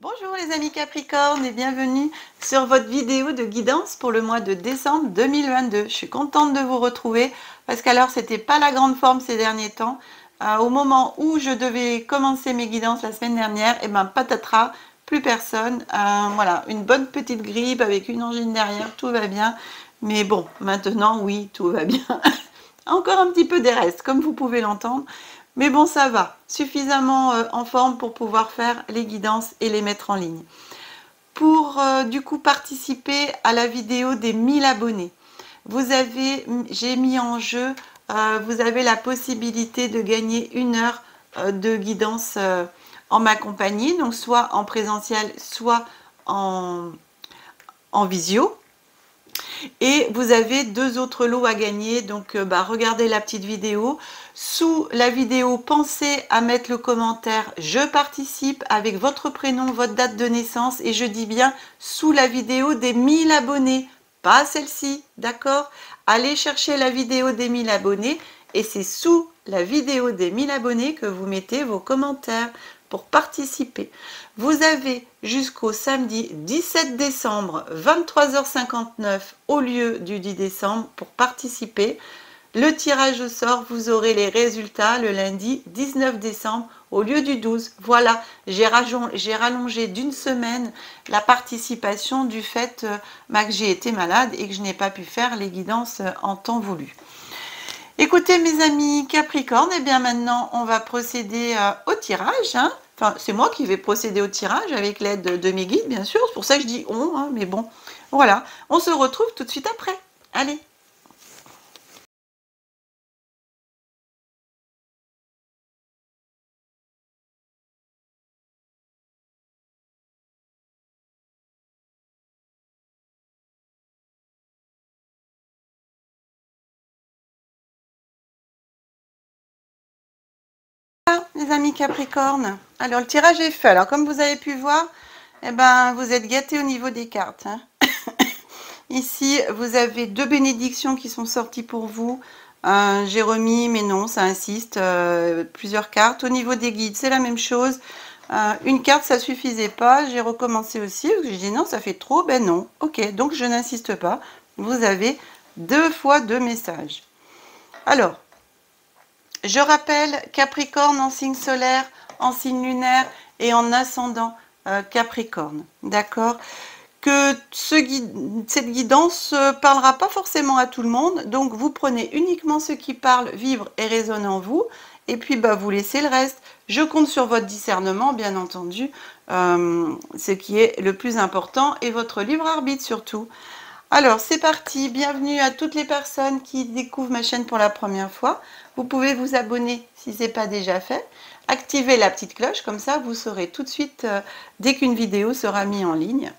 Bonjour les amis Capricorne et bienvenue sur votre vidéo de guidance pour le mois de décembre 2022. Je suis contente de vous retrouver parce qu'alors c'était pas la grande forme ces derniers temps. Au moment où je devais commencer mes guidances la semaine dernière, et ben patatras, plus personne. Voilà, une bonne petite grippe avec une angine derrière, tout va bien. Mais bon, maintenant oui, tout va bien. Encore un petit peu des restes, comme vous pouvez l'entendre. Mais bon, ça va, suffisamment en forme pour pouvoir faire les guidances et les mettre en ligne. Pour du coup participer à la vidéo des 1000 abonnés, j'ai mis en jeu, vous avez la possibilité de gagner 1 heure de guidance en ma compagnie, donc soit en présentiel, soit en visio. Et vous avez 2 autres lots à gagner, donc regardez la petite vidéo. Sous la vidéo, pensez à mettre le commentaire « Je participe » avec votre prénom, votre date de naissance, et je dis bien sous la vidéo des 1000 abonnés, pas celle-ci, d'accord? Allez chercher la vidéo des 1000 abonnés, et c'est sous la vidéo des 1000 abonnés que vous mettez vos commentaires pour participer. Vous avez jusqu'au samedi 17 décembre 23h59 au lieu du 10 décembre pour participer. Le tirage au sort, vous aurez les résultats le lundi 19 décembre au lieu du 12. Voilà, j'ai rallongé d'une semaine la participation du fait que j'ai été malade et que je n'ai pas pu faire les guidances en temps voulu. Écoutez mes amis Capricorne, et bien maintenant on va procéder au tirage. Enfin, c'est moi qui vais procéder au tirage avec l'aide de mes guides, bien sûr. C'est pour ça que je dis on, mais bon, voilà. On se retrouve tout de suite après. Allez. Voilà, les amis Capricorne. Alors, le tirage est fait. Alors, comme vous avez pu voir, eh ben, vous êtes gâtés au niveau des cartes. Ici, vous avez 2 bénédictions qui sont sorties pour vous. J'ai remis, mais non, ça insiste, plusieurs cartes. Au niveau des guides, c'est la même chose. Une carte, ça suffisait pas. J'ai recommencé aussi, parce que j'ai dit non, ça fait trop. Ben non, ok, donc je n'insiste pas. Vous avez 2 fois 2 messages. Alors, je rappelle Capricorne en signe solaire, en signe lunaire et en ascendant Capricorne. D'accord? Que cette guidance ne parlera pas forcément à tout le monde, donc vous prenez uniquement ce qui parle, vibre et résonne en vous, et puis vous laissez le reste. Je compte sur votre discernement, bien entendu, ce qui est le plus important, et votre libre arbitre surtout. Alors, c'est parti, bienvenue à toutes les personnes qui découvrent ma chaîne pour la première fois. Vous pouvez vous abonner si ce n'est pas déjà fait. Activez la petite cloche, comme ça vous saurez tout de suite dès qu'une vidéo sera mise en ligne.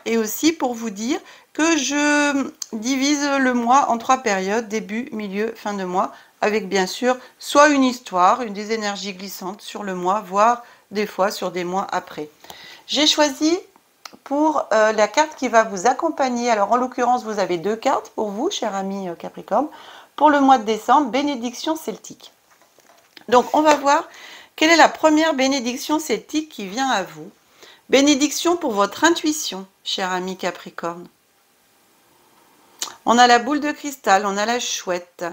Et aussi pour vous dire que je divise le mois en 3 périodes, début, milieu, fin de mois, avec bien sûr soit une histoire, des énergies glissantes sur le mois, voire des fois sur des mois après. J'ai choisi pour la carte qui va vous accompagner, alors en l'occurrence vous avez 2 cartes pour vous, cher ami Capricorne, pour le mois de décembre, bénédiction celtique. Donc on va voir quelle est la première bénédiction celtique qui vient à vous. Bénédiction pour votre intuition, cher ami Capricorne. On a la boule de cristal, on a la chouette,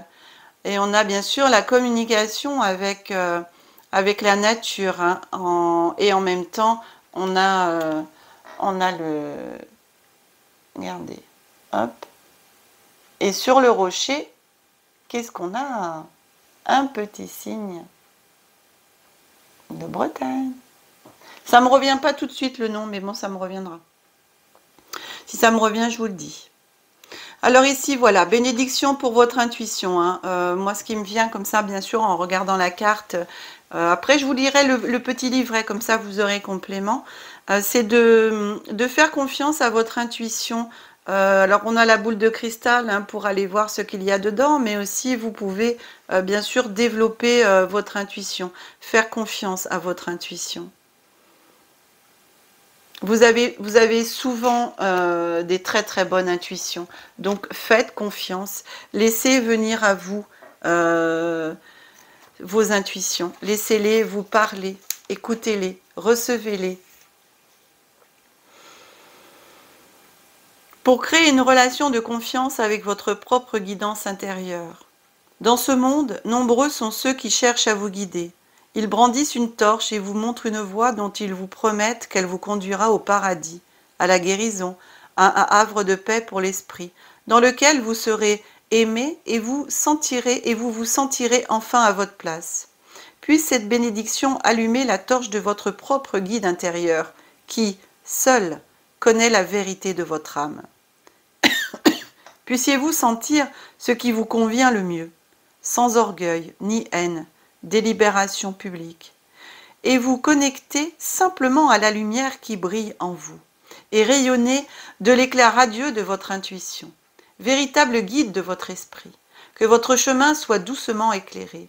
et on a bien sûr la communication avec, avec la nature, et en même temps, on a le... Regardez, hop. Et sur le rocher, qu'est-ce qu'on a? Un petit signe de Bretagne. Ça ne me revient pas tout de suite le nom, mais bon, ça me reviendra. Si ça me revient, je vous le dis. Alors ici, voilà, bénédiction pour votre intuition. Moi, ce qui me vient comme ça, bien sûr, en regardant la carte, après, je vous lirai le petit livret, comme ça, vous aurez complément. C'est de faire confiance à votre intuition. Alors, on a la boule de cristal pour aller voir ce qu'il y a dedans, mais aussi, vous pouvez, bien sûr, développer votre intuition, faire confiance à votre intuition. Vous avez souvent des très très bonnes intuitions, donc faites confiance, laissez venir à vous vos intuitions, laissez-les vous parler, écoutez-les, recevez-les, pour créer une relation de confiance avec votre propre guidance intérieure. Dans ce monde, nombreux sont ceux qui cherchent à vous guider. Ils brandissent une torche et vous montrent une voie dont ils vous promettent qu'elle vous conduira au paradis, à la guérison, à un havre de paix pour l'esprit, dans lequel vous serez aimé et vous vous sentirez enfin à votre place. Puisse cette bénédiction allumer la torche de votre propre guide intérieur, qui, seul, connaît la vérité de votre âme. Puissiez-vous sentir ce qui vous convient le mieux, sans orgueil ni haine, délibération publique, et vous connecter simplement à la lumière qui brille en vous, et rayonner de l'éclair radieux de votre intuition, véritable guide de votre esprit, que votre chemin soit doucement éclairé.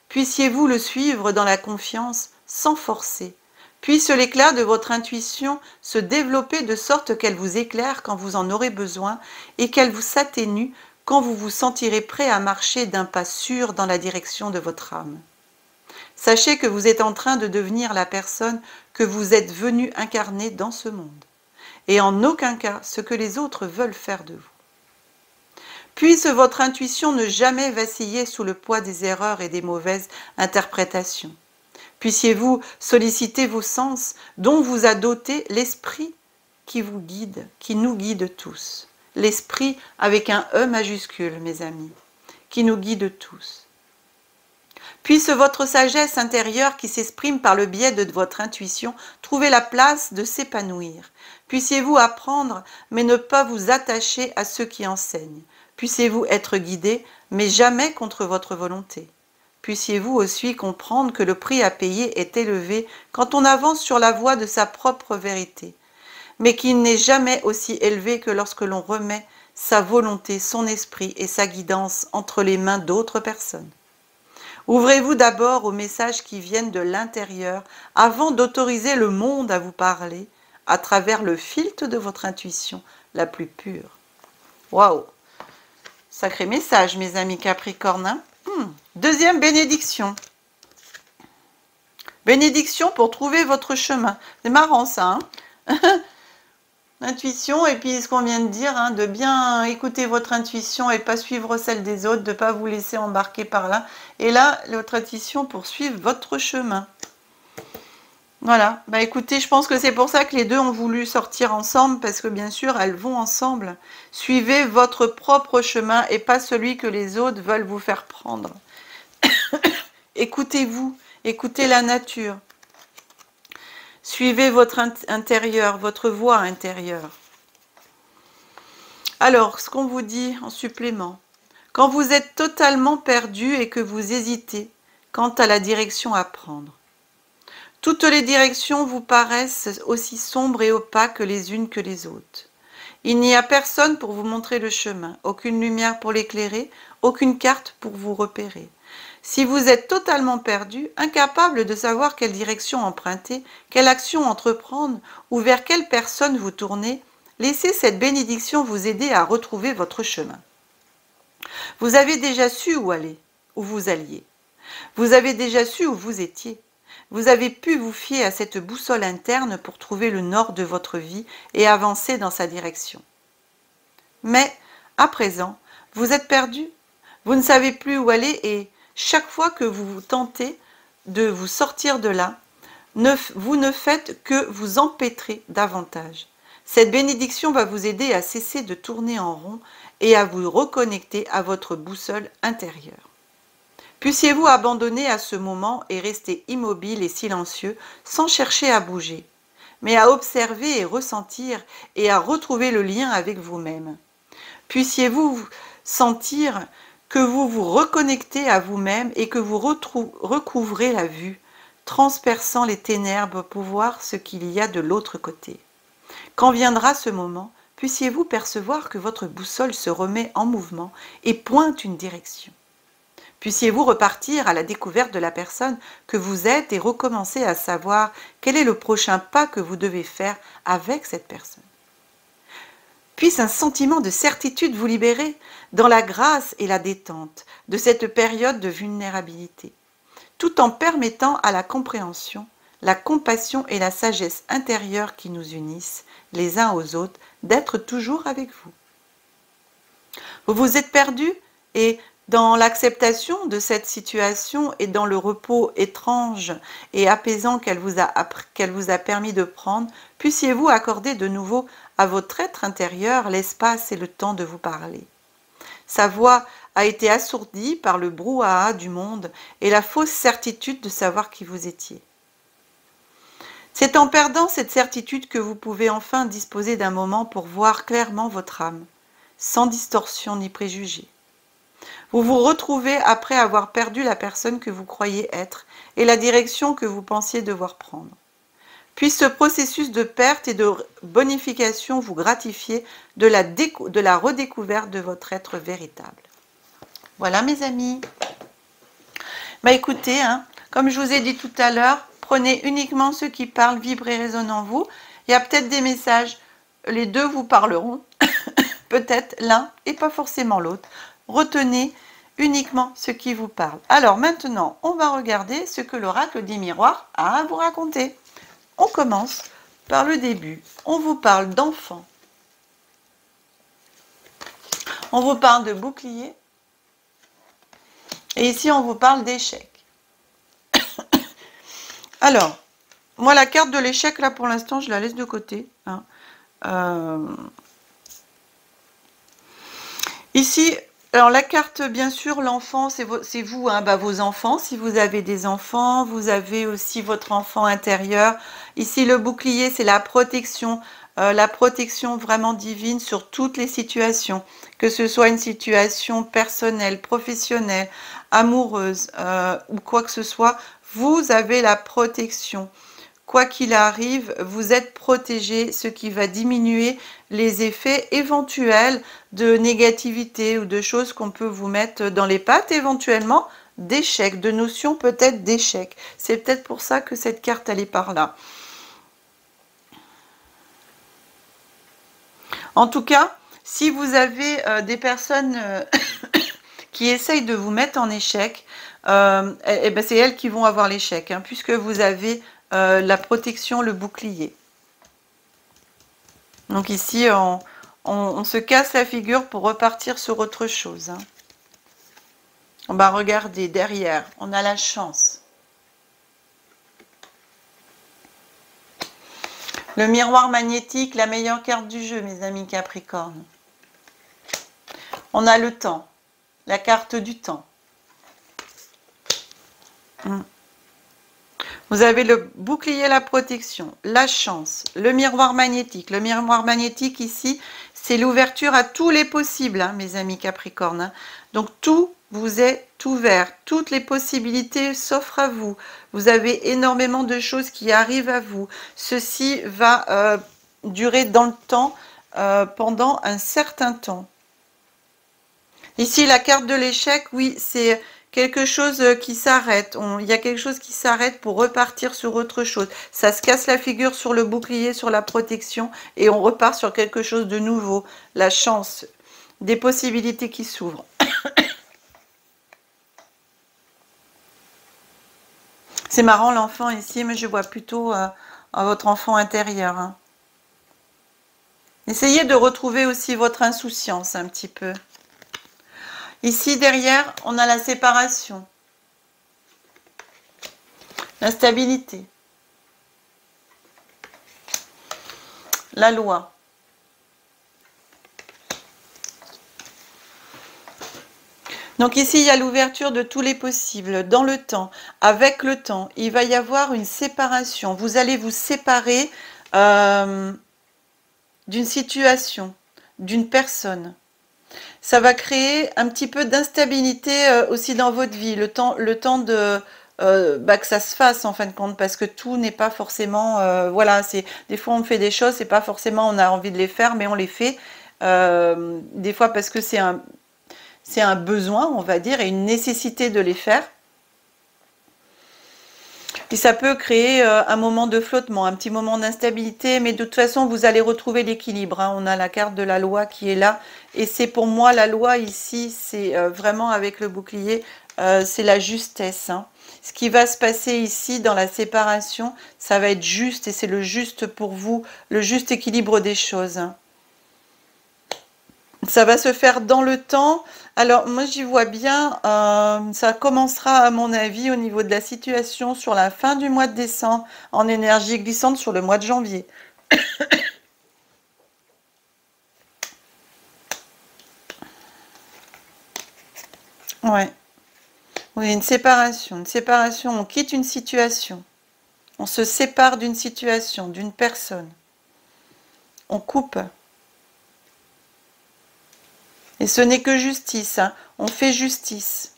Puissiez-vous le suivre dans la confiance, sans forcer. Puisse l'éclat de votre intuition se développer de sorte qu'elle vous éclaire quand vous en aurez besoin et qu'elle vous s'atténue quand vous vous sentirez prêt à marcher d'un pas sûr dans la direction de votre âme. Sachez que vous êtes en train de devenir la personne que vous êtes venu incarner dans ce monde, et en aucun cas ce que les autres veulent faire de vous. Puisse votre intuition ne jamais vaciller sous le poids des erreurs et des mauvaises interprétations. Puissiez-vous solliciter vos sens, dont vous a doté l'esprit qui vous guide, qui nous guide tous. L'esprit avec un E majuscule, mes amis, qui nous guide tous. Puisse votre sagesse intérieure qui s'exprime par le biais de votre intuition trouver la place de s'épanouir. Puissiez-vous apprendre, mais ne pas vous attacher à ceux qui enseignent. Puissiez-vous être guidé, mais jamais contre votre volonté. Puissiez-vous aussi comprendre que le prix à payer est élevé quand on avance sur la voie de sa propre vérité, mais qu'il n'est jamais aussi élevé que lorsque l'on remet sa volonté, son esprit et sa guidance entre les mains d'autres personnes. Ouvrez-vous d'abord aux messages qui viennent de l'intérieur avant d'autoriser le monde à vous parler à travers le filtre de votre intuition la plus pure. Waouh! Sacré message, mes amis Capricorne. Hein? Deuxième bénédiction. Bénédiction pour trouver votre chemin. C'est marrant ça. Hein? Intuition et puis ce qu'on vient de dire, hein, de bien écouter votre intuition et pas suivre celle des autres, de ne pas vous laisser embarquer par là. Et là, votre intuition pour suivre votre chemin. Voilà, bah écoutez, je pense que c'est pour ça que les deux ont voulu sortir ensemble, parce que bien sûr, elles vont ensemble. Suivez votre propre chemin et pas celui que les autres veulent vous faire prendre. Écoutez-vous, écoutez la nature. Suivez votre intérieur, votre voix intérieure. Alors, ce qu'on vous dit en supplément, quand vous êtes totalement perdu et que vous hésitez quant à la direction à prendre, toutes les directions vous paraissent aussi sombres et opaques les unes que les autres. Il n'y a personne pour vous montrer le chemin, aucune lumière pour l'éclairer, aucune carte pour vous repérer. Si vous êtes totalement perdu, incapable de savoir quelle direction emprunter, quelle action entreprendre ou vers quelle personne vous tourner, laissez cette bénédiction vous aider à retrouver votre chemin. Vous avez déjà su où aller, où vous alliez. Vous avez déjà su où vous étiez. Vous avez pu vous fier à cette boussole interne pour trouver le nord de votre vie et avancer dans sa direction. Mais, à présent, vous êtes perdu. Vous ne savez plus où aller et, chaque fois que vous tentez de vous sortir de là, vous ne faites que vous empêtrer davantage. Cette bénédiction va vous aider à cesser de tourner en rond et à vous reconnecter à votre boussole intérieure. Puissiez-vous abandonner à ce moment et rester immobile et silencieux sans chercher à bouger, mais à observer et ressentir et à retrouver le lien avec vous-même. Puissiez-vous sentir que vous vous reconnectez à vous-même et que vous recouvrez la vue, transperçant les ténèbres pour voir ce qu'il y a de l'autre côté. Quand viendra ce moment, puissiez-vous percevoir que votre boussole se remet en mouvement et pointe une direction. Puissiez-vous repartir à la découverte de la personne que vous êtes et recommencer à savoir quel est le prochain pas que vous devez faire avec cette personne. Puisse un sentiment de certitude vous libérer dans la grâce et la détente de cette période de vulnérabilité, tout en permettant à la compréhension, la compassion et la sagesse intérieure qui nous unissent les uns aux autres, d'être toujours avec vous. Vous vous êtes perdu et dans l'acceptation de cette situation et dans le repos étrange et apaisant qu'elle vous a permis de prendre, puissiez-vous accorder de nouveau à votre être intérieur l'espace et le temps de vous parler. Sa voix a été assourdie par le brouhaha du monde et la fausse certitude de savoir qui vous étiez. C'est en perdant cette certitude que vous pouvez enfin disposer d'un moment pour voir clairement votre âme, sans distorsion ni préjugés. Vous vous retrouvez après avoir perdu la personne que vous croyez être et la direction que vous pensiez devoir prendre. Puisse ce processus de perte et de bonification vous gratifier de la redécouverte de votre être véritable. Voilà mes amis. Bah écoutez, comme je vous ai dit tout à l'heure, prenez uniquement ceux qui parlent, vibrent et résonnent en vous. Il y a peut-être des messages, les deux vous parleront, peut-être l'un et pas forcément l'autre. Retenez uniquement ce qui vous parle. Alors maintenant, on va regarder ce que l'oracle des miroirs a à vous raconter. On commence par le début. On vous parle d'enfants. On vous parle de bouclier. Et ici, on vous parle d'échec. Alors, moi, la carte de l'échec, là, pour l'instant, je la laisse de côté. Ici, alors la carte, bien sûr, l'enfant, c'est vous, vos enfants. Si vous avez des enfants, vous avez aussi votre enfant intérieur. Ici, le bouclier, c'est la protection vraiment divine sur toutes les situations. Que ce soit une situation personnelle, professionnelle, amoureuse ou quoi que ce soit, vous avez la protection. Quoi qu'il arrive, vous êtes protégé, ce qui va diminuer les effets éventuels de négativité ou de choses qu'on peut vous mettre dans les pattes, éventuellement d'échec, de notions peut-être d'échec. C'est peut-être pour ça que cette carte, elle est par là. En tout cas, si vous avez des personnes qui essayent de vous mettre en échec, c'est elles qui vont avoir l'échec, puisque vous avez la protection, le bouclier. Donc ici, on se casse la figure pour repartir sur autre chose. Regardez, derrière, on a la chance. Le miroir magnétique, la meilleure carte du jeu, mes amis Capricorne. On a le temps, la carte du temps. Vous avez le bouclier, la protection, la chance, le miroir magnétique. Le miroir magnétique ici, c'est l'ouverture à tous les possibles, mes amis Capricorne. Donc tout vous est ouvert, toutes les possibilités s'offrent à vous. Vous avez énormément de choses qui arrivent à vous. Ceci va durer dans le temps, pendant un certain temps. Ici, la carte de l'échec, oui, c'est quelque chose qui s'arrête. Il y a quelque chose qui s'arrête pour repartir sur autre chose. Ça se casse la figure sur le bouclier, sur la protection, et on repart sur quelque chose de nouveau. La chance, des possibilités qui s'ouvrent. C'est marrant l'enfant ici, mais je vois plutôt votre enfant intérieur. Essayez de retrouver aussi votre insouciance un petit peu. Ici, derrière, on a la séparation, l'instabilité, la loi. Donc ici, il y a l'ouverture de tous les possibles, dans le temps, avec le temps. Il va y avoir une séparation. Vous allez vous séparer d'une situation, d'une personne. Ça va créer un petit peu d'instabilité aussi dans votre vie, le temps de que ça se fasse en fin de compte, parce que tout n'est pas forcément, des fois on fait des choses, c'est pas forcément on a envie de les faire, mais on les fait, des fois parce que c'est un besoin, on va dire, et une nécessité de les faire. Puis ça peut créer un moment de flottement, un petit moment d'instabilité, mais de toute façon, vous allez retrouver l'équilibre, hein. On a la carte de la loi qui est là. Et c'est pour moi, la loi ici, c'est vraiment avec le bouclier, c'est la justesse, hein. Ce qui va se passer ici dans la séparation, ça va être juste et c'est le juste pour vous, le juste équilibre des choses, hein. Ça va se faire dans le temps. Alors, moi, j'y vois bien, ça commencera, à mon avis, au niveau de la situation sur la fin du mois de décembre, en énergie glissante sur le mois de janvier. Ouais. Oui, une séparation. Une séparation, on quitte une situation. On se sépare d'une situation, d'une personne. On coupe. Et ce n'est que justice, hein. On fait justice.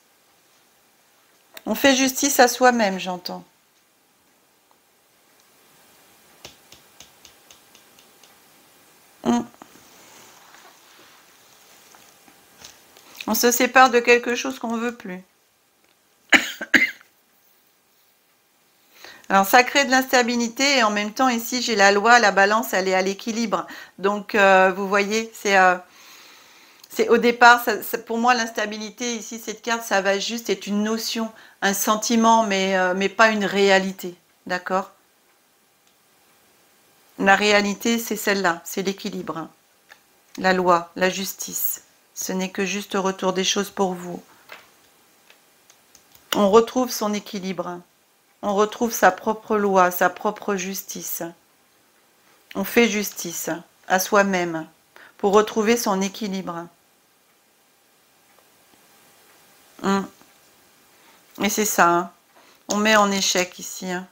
On fait justice à soi-même, j'entends. On se sépare de quelque chose qu'on ne veut plus. Alors, ça crée de l'instabilité et en même temps, ici, j'ai la loi, la balance, elle est à l'équilibre. Donc, vous voyez, c'est au départ, pour moi, l'instabilité, ici, cette carte, ça va juste être une notion, un sentiment, mais pas une réalité. D'accord? La réalité, c'est celle-là, c'est l'équilibre, hein. La loi, la justice. Ce n'est que juste retour des choses pour vous. On retrouve son équilibre, hein. On retrouve sa propre loi, sa propre justice. On fait justice à soi-même pour retrouver son équilibre. Et c'est ça, hein. On met en échec ici, hein.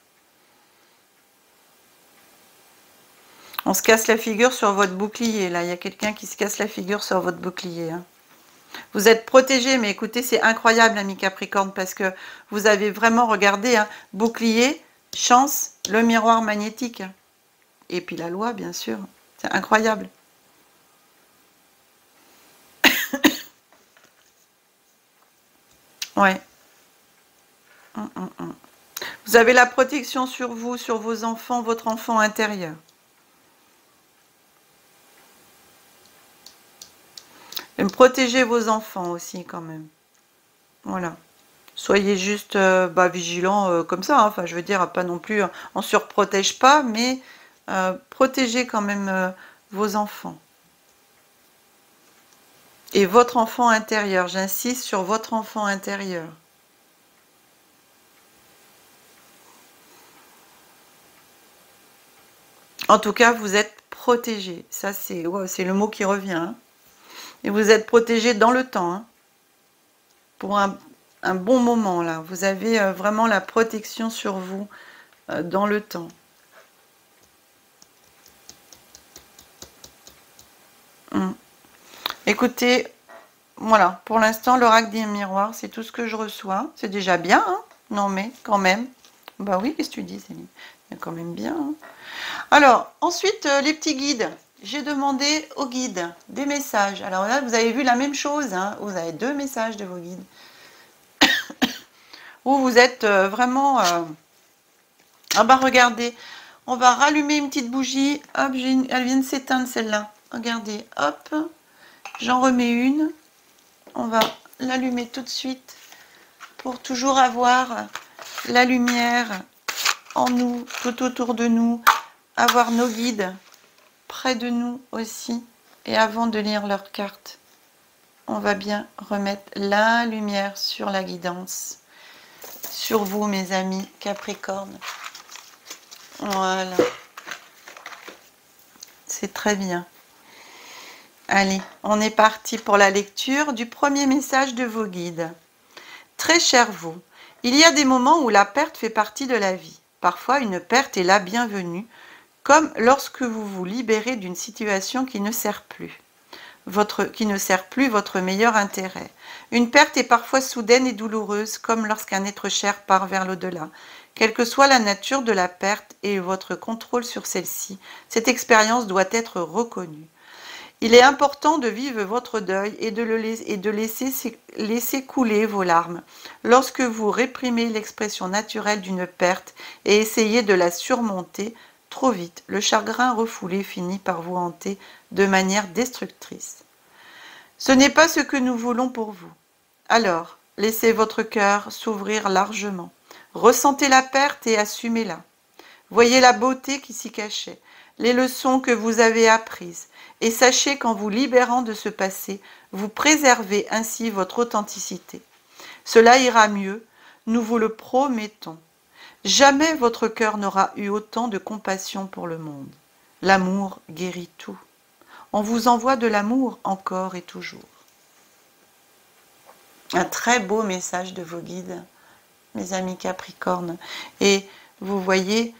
On se casse la figure sur votre bouclier, là. Il y a quelqu'un qui se casse la figure sur votre bouclier, hein. Vous êtes protégé, mais écoutez, c'est incroyable, ami Capricorne, parce que vous avez vraiment regardé, hein, bouclier, chance, le miroir magnétique. Et puis la loi, bien sûr. C'est incroyable. Ouais. Vous avez la protection sur vous, sur vos enfants, votre enfant intérieur. Et protégez vos enfants aussi, quand même. Voilà. Soyez juste vigilants comme ça, hein. Enfin, je veux dire, pas non plus, on ne surprotège pas, mais protégez quand même vos enfants. Et votre enfant intérieur, j'insiste sur votre enfant intérieur. En tout cas, vous êtes protégé. Ça, c'est le mot qui revient, hein. Et vous êtes protégé dans le temps, hein. Pour un bon moment, là. Vous avez vraiment la protection sur vous dans le temps. Écoutez, voilà, pour l'instant, l'oracle des miroirs, c'est tout ce que je reçois. C'est déjà bien, hein. Non mais, quand même. Bah oui, qu'est-ce que tu dis, Céline? C'est quand même bien, hein. Alors, ensuite, les petits guides. J'ai demandé aux guides des messages. Alors là, vous avez vu la même chose, hein. Vous avez 2 messages de vos guides. Où vous êtes vraiment... Ah bah regardez, on va rallumer une petite bougie. Hop, elle vient de s'éteindre celle-là. Regardez, hop, j'en remets une. On va l'allumer tout de suite pour toujours avoir la lumière en nous, tout autour de nous, avoir nos guides près de nous aussi. Et avant de lire leurs cartes, on va bien remettre la lumière sur la guidance, sur vous, mes amis Capricorne. Voilà. C'est très bien. Allez, on est parti pour la lecture du premier message de vos guides. Très cher vous, il y a des moments où la perte fait partie de la vie. Parfois, une perte est la bienvenue, comme lorsque vous vous libérez d'une situation qui ne sert plus. Votre meilleur intérêt. Une perte est parfois soudaine et douloureuse, comme lorsqu'un être cher part vers l'au-delà. Quelle que soit la nature de la perte et votre contrôle sur celle-ci, cette expérience doit être reconnue. Il est important de vivre votre deuil et de laisser couler vos larmes. Lorsque vous réprimez l'expression naturelle d'une perte et essayez de la surmonter trop vite, le chagrin refoulé finit par vous hanter de manière destructrice. Ce n'est pas ce que nous voulons pour vous. Alors, laissez votre cœur s'ouvrir largement. Ressentez la perte et assumez-la. Voyez la beauté qui s'y cachait, les leçons que vous avez apprises, et sachez qu'en vous libérant de ce passé, vous préservez ainsi votre authenticité. Cela ira mieux, nous vous le promettons. Jamais votre cœur n'aura eu autant de compassion pour le monde. L'amour guérit tout. On vous envoie de l'amour encore et toujours. Un très beau message de vos guides, mes amis Capricorne. Et vous voyez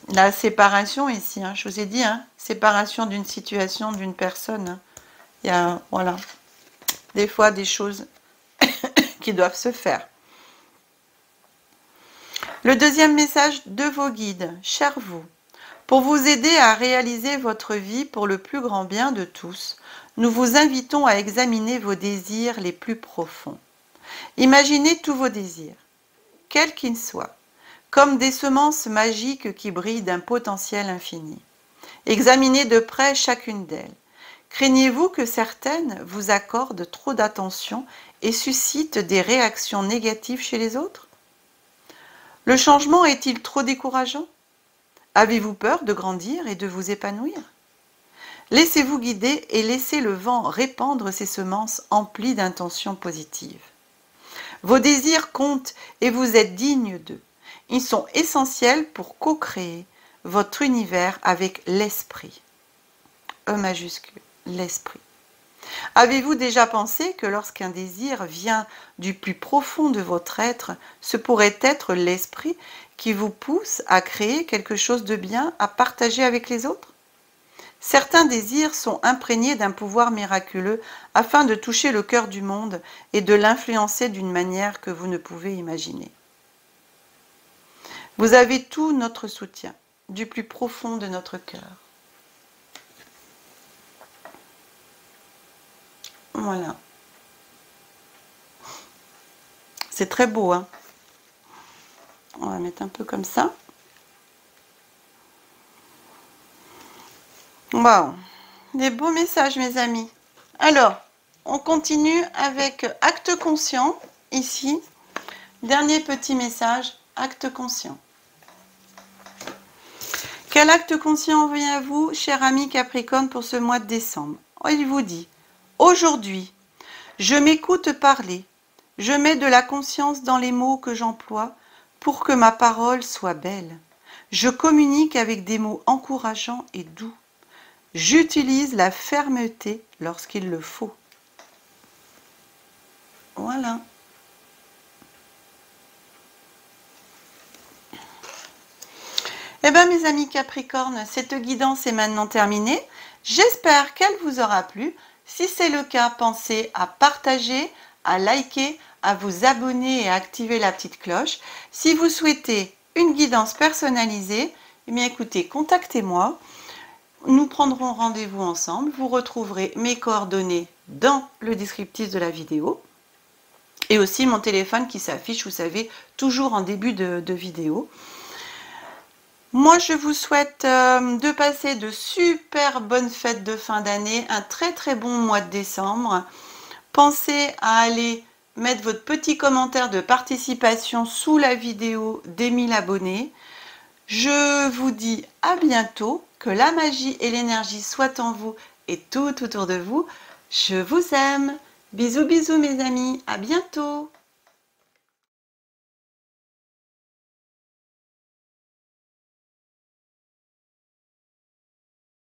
la séparation ici, je vous ai dit, séparation d'une situation, d'une personne. Il y a, voilà, des fois des choses qui doivent se faire. Le deuxième message de vos guides, chers vous, pour vous aider à réaliser votre vie pour le plus grand bien de tous, nous vous invitons à examiner vos désirs les plus profonds. Imaginez tous vos désirs, quels qu'ils soient, comme des semences magiques qui brillent d'un potentiel infini. Examinez de près chacune d'elles. Craignez-vous que certaines vous accordent trop d'attention et suscitent des réactions négatives chez les autres? Le changement est-il trop décourageant? Avez-vous peur de grandir et de vous épanouir? Laissez-vous guider et laissez le vent répandre ces semences emplies d'intentions positives. Vos désirs comptent et vous êtes digne d'eux. Ils sont essentiels pour co-créer votre univers avec l'esprit. E majuscule, l'esprit. Avez-vous déjà pensé que lorsqu'un désir vient du plus profond de votre être, ce pourrait être l'esprit qui vous pousse à créer quelque chose de bien à partager avec les autres? Certains désirs sont imprégnés d'un pouvoir miraculeux afin de toucher le cœur du monde et de l'influencer d'une manière que vous ne pouvez imaginer. Vous avez tout notre soutien, du plus profond de notre cœur. Voilà. C'est très beau, hein? On va mettre un peu comme ça. Wow. Des beaux messages, mes amis. Alors, on continue avec acte conscient, ici. Dernier petit message, acte conscient. Quel acte conscient vient à vous, cher ami Capricorne, pour ce mois de décembre? Il vous dit, aujourd'hui, je m'écoute parler, je mets de la conscience dans les mots que j'emploie pour que ma parole soit belle. Je communique avec des mots encourageants et doux. J'utilise la fermeté lorsqu'il le faut. Voilà. Eh bien, mes amis Capricorne, cette guidance est maintenant terminée. J'espère qu'elle vous aura plu. Si c'est le cas, pensez à partager, à liker, à vous abonner et à activer la petite cloche. Si vous souhaitez une guidance personnalisée, eh bien écoutez, contactez-moi. Nous prendrons rendez-vous ensemble. Vous retrouverez mes coordonnées dans le descriptif de la vidéo. Et aussi mon téléphone qui s'affiche, vous savez, toujours en début de vidéo. Moi, je vous souhaite de passer de super bonnes fêtes de fin d'année, un très très bon mois de décembre. Pensez à aller mettre votre petit commentaire de participation sous la vidéo des 1000 abonnés. Je vous dis à bientôt, que la magie et l'énergie soient en vous et tout autour de vous. Je vous aime. Bisous bisous mes amis, à bientôt.